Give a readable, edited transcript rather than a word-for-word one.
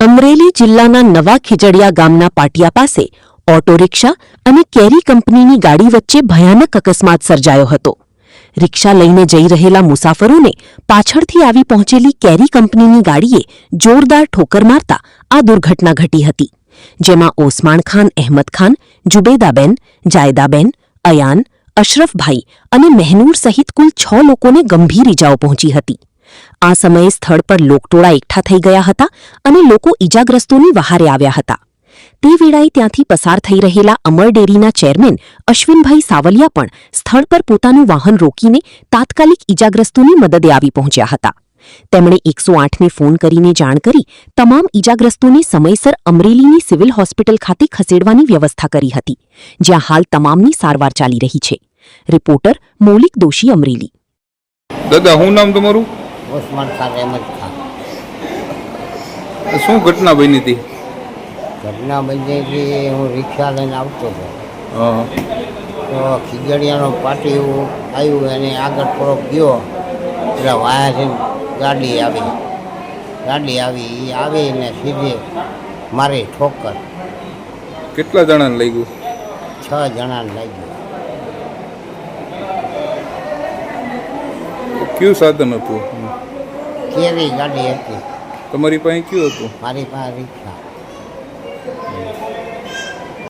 અમરેલી જિલ્લાના નવા ખીજડીયા ગામના પાટિયા પાસે ઓટો રિક્ષા અને કેરી કંપનીની ગાડી વચ્ચે ભયાનક અકસ્માત સર્જાયો હતો. રિક્ષા લઈને જઈ રહેલા મુસાફરોને પાછળથી આવી પહોંચેલી કેરી કંપનીની ગાડીએ જોરદાર ઠોકર મારતા આ દુર્ઘટના ઘટી હતી, જેમાં ઓસમાણ ખાન અહેમદ ખાન, જુબેદાબેન, જાયદાબેન, અયાન, અશરફભાઈ અને મહેનૂર સહિત કુલ 6 લોકોને ગંભીર ઇજાઓ પહોંચી હતી. આ સમયે સ્થળ પર લોકટોળા એકઠા થઈ ગયા હતા અને લોકો ઇજાગ્રસ્તોની વહારે આવ્યા હતા. તે વેળાએ ત્યાંથી પસાર થઈ રહેલા અમર ડેરીના ચેરમેન અશ્વિનભાઈ સાવલિયા પણ સ્થળ પર પોતાનું વાહન રોકીને તાત્કાલિક ઇજાગ્રસ્તોની મદદે આવી પહોંચ્યા હતા. તેમણે 108ને ફોન કરીને જાણ કરી તમામ ઇજાગ્રસ્તોને સમયસર અમરેલીની સિવિલ હોસ્પિટલ ખાતે ખસેડવાની વ્યવસ્થા કરી હતી, જ્યાં હાલ તમામની સારવાર ચાલી રહી છે. રિપોર્ટર મૌલિક દોશી, અમરેલી. દાદા, શું નામ તમારું? ઓસમાન ખાન અહેમદ ખાન. શું ઘટના બની હતી? ઘટના બની હતી, હું રિક્ષા લઈને આવતો હતો તો ખીજડીયાનો પાટિયું આવ્યું અને આગળ થોડોક ગયો એટલે વાયાથી ગાડી આવી એ આવીને સીધે મારી ઠોકર. કેટલા જણાને લઈ ગયું? 6 જણાને લાગ્યું. કયું સાધન હતું? કેરી ગાડી હતી. તમારી પાસે કયું હતું? મારી પાસે રિક્ષા.